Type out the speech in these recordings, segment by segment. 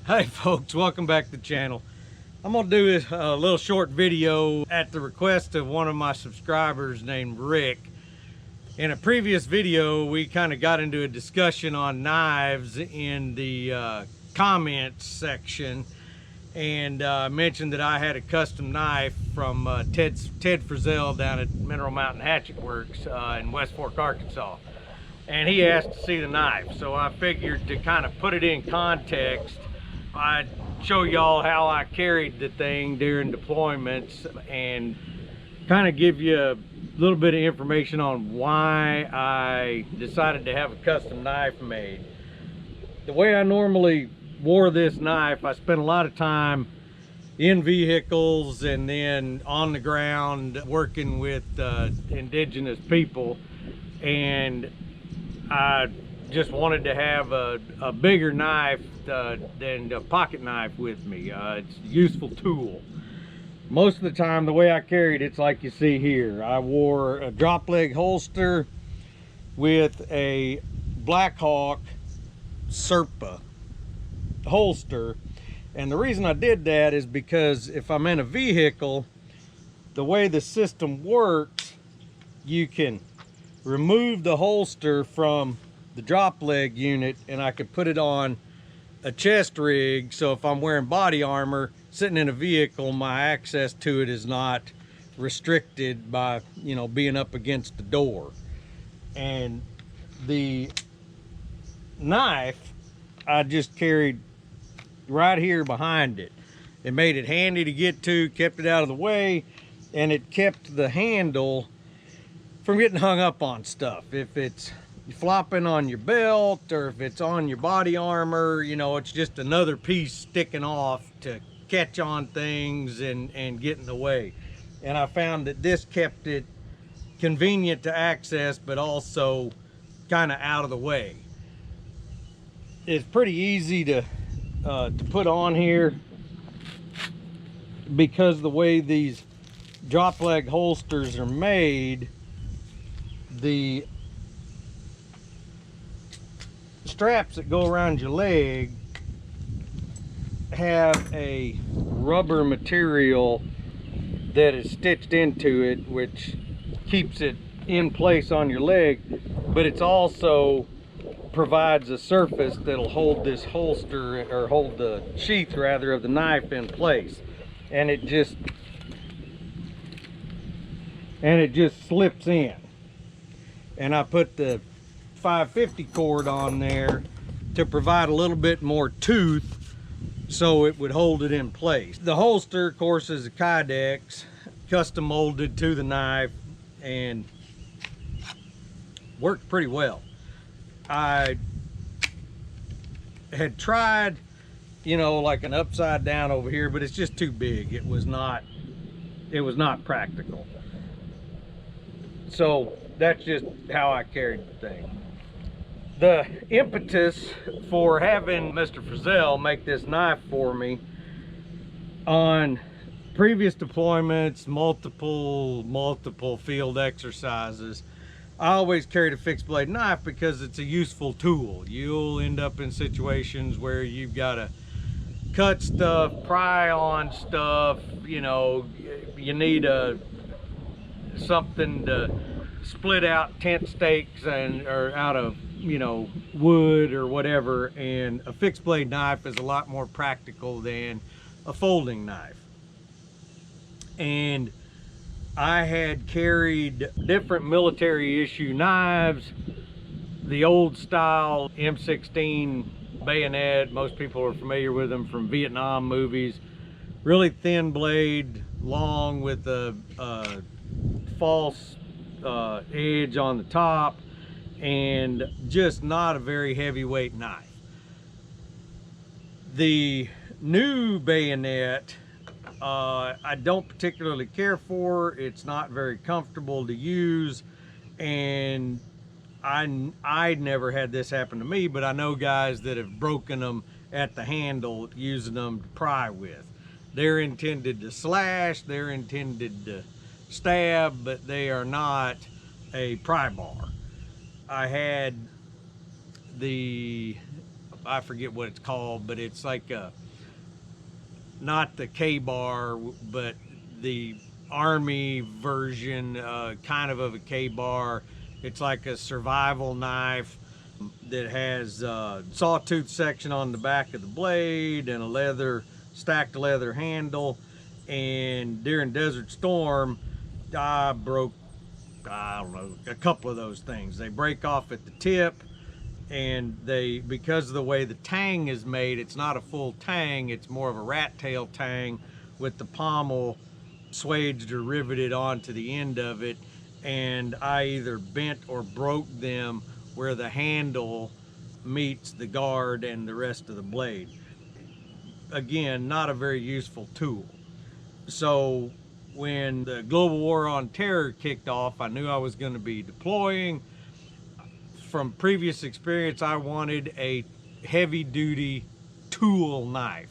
Hey folks, welcome back to the channel. I'm gonna do a little short video at the request of one of my subscribers named Rick. In a previous video, we kind of got into a discussion on knives in the comments section, and mentioned that I had a custom knife from Ted Frizzell down at Mineral Mountain Hatchet Works in West Fork, Arkansas. And he asked to see the knife, so I figured to kind of put it in context, I'd show y'all how I carried the thing during deployments and kind of give you a little bit of information on why I decided to have a custom knife made. The way I normally wore this knife, I spent a lot of time in vehicles and then on the ground working with indigenous people, and I just wanted to have a bigger knife than a pocket knife with me. It's a useful tool. Most of the time, the way I carried it's like you see here. I wore a drop leg holster with a Black Hawk Serpa holster. And the reason I did that is because if I'm in a vehicle, the way the system works, you can remove the holster from the drop leg unit and I could put it on a chest rig, so if I'm wearing body armor sitting in a vehicle, my access to it is not restricted by, you know, being up against the door. And the knife I just carried right here behind it. It made it handy to get to, kept it out of the way, and it kept the handle from getting hung up on stuff. If it's flopping on your belt or if it's on your body armor, you know, it's just another piece sticking off to catch on things and get in the way. And I found that this kept it convenient to access, but also kind of out of the way. It's pretty easy to put on here because the way these drop leg holsters are made, the straps that go around your leg have a rubber material that is stitched into it, which keeps it in place on your leg, but it's also provides a surface that'll hold this holster, or hold the sheath rather, of the knife in place. And it just slips in. And I put the 550 cord on there to provide a little bit more tooth so it would hold it in place. The holster, of course, is a Kydex, custom molded to the knife, and worked pretty well. I had tried, you know, like an upside down over here, but it's just too big. It was not practical. So that's just how I carried the thing. The impetus for having Mr. Frizzell make this knife for me, on previous deployments, multiple field exercises, I always carried a fixed blade knife because it's a useful tool. You'll end up in situations where you've got to cut stuff, pry on stuff, you know, you need something to split out tent stakes or out of, you know, wood or whatever, and a fixed blade knife is a lot more practical than a folding knife. And I had carried different military issue knives, the old style M16 bayonet. Most people are familiar with them from Vietnam movies. Really thin blade, long with a false edge on the top, and just not a very heavyweight knife. The new bayonet, I don't particularly care for. It's not very comfortable to use, and I never had this happen to me, but I know guys that have broken them at the handle using them to pry with. They're intended to slash, they're intended to stab, but they are not a pry bar. I had the I forget what it's called, but it's like not the K-bar, but the Army version, kind of a K-bar. It's like a survival knife that has sawtooth section on the back of the blade and a stacked leather handle. And during Desert Storm, I broke, I don't know, a couple of those things. They break off at the tip, and because of the way the tang is made, it's not a full tang, it's more of a rat tail tang with the pommel swaged or riveted onto the end of it, and I either bent or broke them where the handle meets the guard and the rest of the blade. Again, not a very useful tool. So when the global war on terror kicked off, I knew I was going to be deploying. From previous experience, I wanted a heavy-duty tool knife,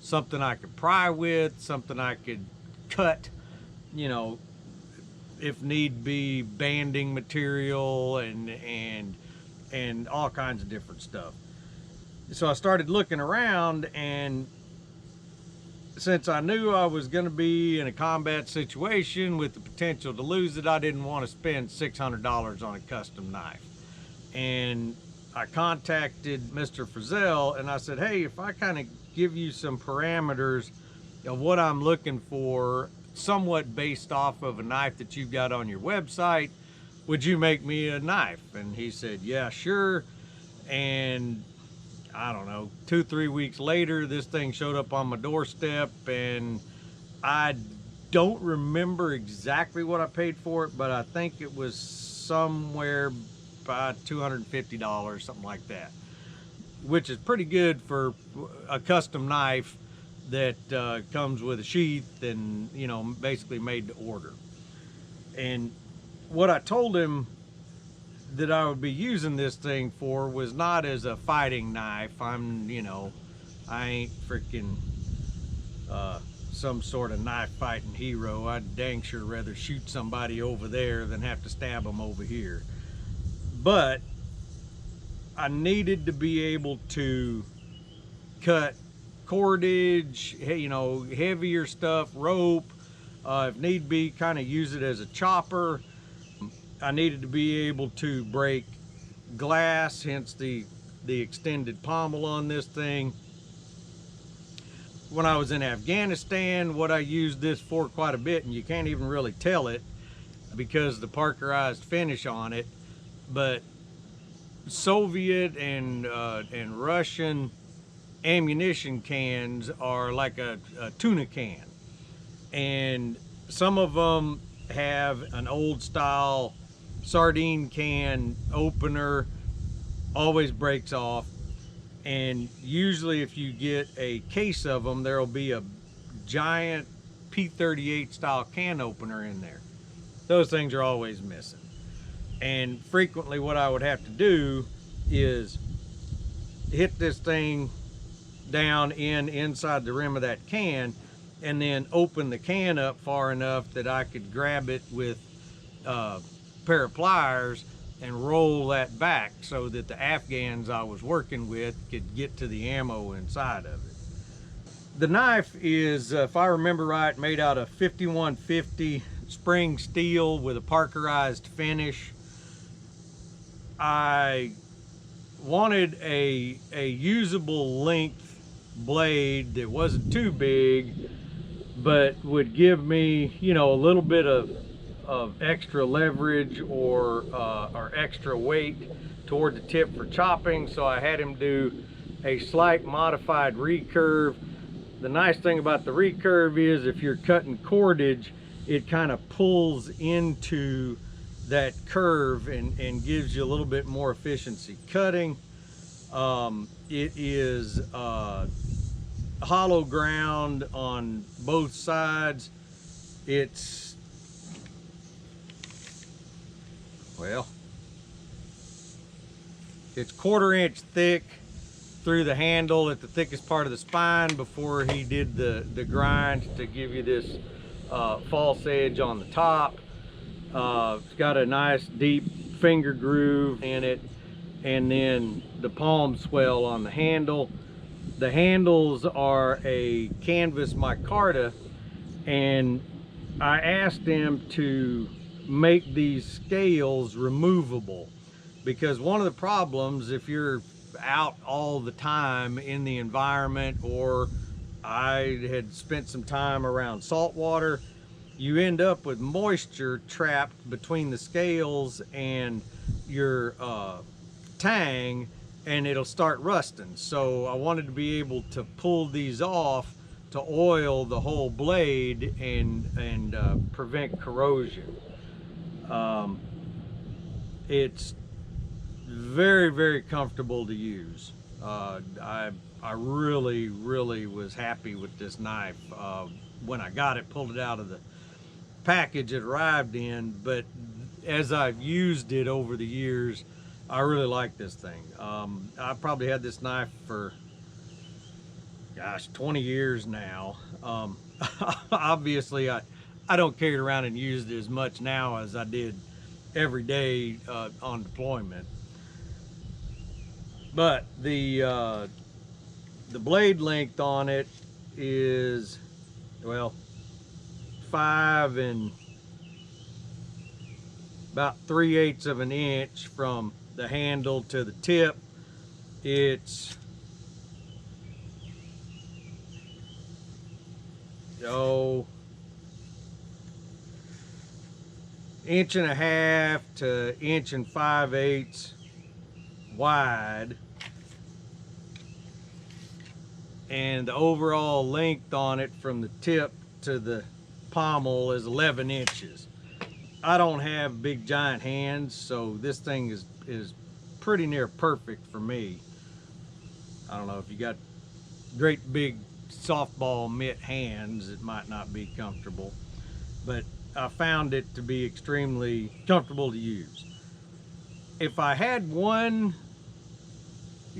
something I could pry with, something I could cut, you know, if need be, banding material and all kinds of different stuff. So I started looking around, and since I knew I was going to be in a combat situation with the potential to lose it, I didn't want to spend $600 on a custom knife. And I contacted Mr. Frizzell and I said, hey, if I kind of give you some parameters of what I'm looking for, somewhat based off of a knife that you've got on your website, would you make me a knife? And he said, yeah, sure. And I don't know, 2-3 weeks later, this thing showed up on my doorstep, and I don't remember exactly what I paid for it, but I think it was somewhere by $250, something like that, which is pretty good for a custom knife that comes with a sheath and, you know, basically made to order. And what I told him that I would be using this thing for was not as a fighting knife. You know, I ain't freaking some sort of knife fighting hero. I'd dang sure rather shoot somebody over there than have to stab them over here. But I needed to be able to cut cordage, you know, heavier stuff, rope, if need be, kind of use it as a chopper. I needed to be able to break glass, hence the extended pommel on this thing. When I was in Afghanistan, what I used this for quite a bit, and you can't even really tell it because the Parkerized finish on it, but Soviet and Russian ammunition cans are like a tuna can, and some of them have an old style sardine can opener, always breaks off, and usually if you get a case of them, there'll be a giant P38 style can opener in there. Those things are always missing, and frequently what I would have to do is hit this thing down inside the rim of that can, and then open the can up far enough that I could grab it with a pair of pliers and roll that back so that the Afghans I was working with could get to the ammo inside of it. The knife is, if I remember right, made out of 5150 spring steel with a Parkerized finish. I wanted a usable length blade that wasn't too big, but would give me, you know, a little bit of extra leverage or extra weight toward the tip for chopping. So I had him do a slight modified recurve. The nice thing about the recurve is if you're cutting cordage, it kind of pulls into that curve and gives you a little bit more efficiency cutting. It is hollow ground on both sides. It's, well, it's 1/4 inch thick through the handle at the thickest part of the spine before he did the grind to give you this false edge on the top. It's got a nice deep finger groove in it, and then the palm swell on the handle. The handles are a canvas micarta, and I asked him to make these scales removable, because one of the problems, if you're out all the time in the environment, or I had spent some time around salt water, you end up with moisture trapped between the scales and your tang, and it'll start rusting. So I wanted to be able to pull these off to oil the whole blade and prevent corrosion. It's very, very comfortable to use. I really was happy with this knife when I got it, pulled it out of the package it arrived in, but as I've used it over the years, I really like this thing. I probably had this knife for, gosh, 20 years now. Obviously, I don't carry it around and use it as much now as I did every day on deployment. But the blade length on it is, well, 5 and about 3/8 of an inch from the handle to the tip. It's inch and a half to inch and 5/8 wide, and the overall length on it from the tip to the pommel is 11 inches. I don't have big giant hands, so this thing is pretty near perfect for me. I don't know, if you got great big softball mitt hands, it might not be comfortable, but I found it to be extremely comfortable to use. If I had one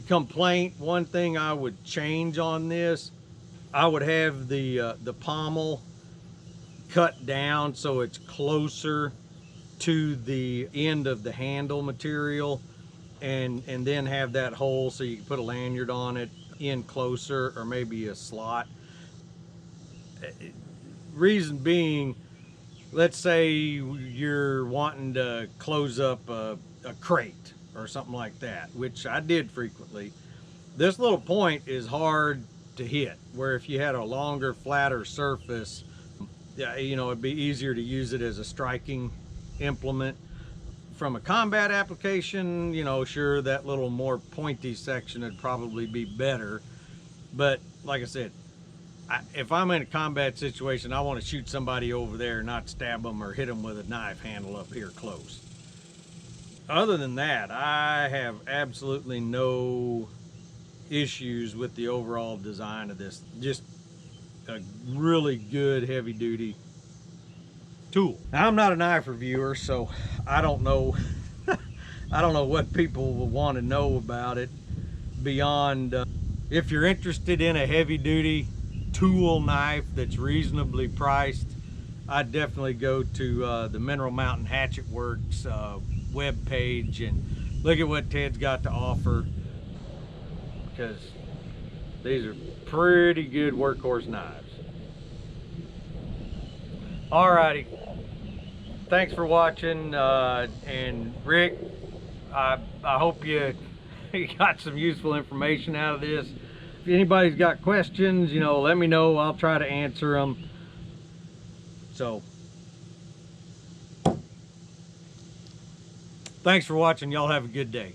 complaint, one thing I would change on this, I would have the pommel cut down so it's closer to the end of the handle material, and then have that hole so you can put a lanyard on it in closer, or maybe a slot. Reason being, let's say you're wanting to close up a crate or something like that, which I did frequently. This little point is hard to hit, where if you had a longer, flatter surface, you know, it'd be easier to use it as a striking implement. From a combat application, you know, sure, that little more pointy section would probably be better, but like I said, if I'm in a combat situation, I want to shoot somebody over there, not stab them or hit them with a knife handle up here close. Other than that, I have absolutely no issues with the overall design of this. Just a really good heavy duty tool. Now, I'm not a knife reviewer, so I don't know I don't know what people will want to know about it beyond if you're interested in a heavy duty tool knife that's reasonably priced, I'd definitely go to the Mineral Mountain Hatchet Works web page and look at what Ted's got to offer, because these are pretty good workhorse knives. Alrighty, thanks for watching, and Rick, I hope you got some useful information out of this. If anybody's got questions, you know, let me know. I'll try to answer them. So, thanks for watching. Y'all have a good day.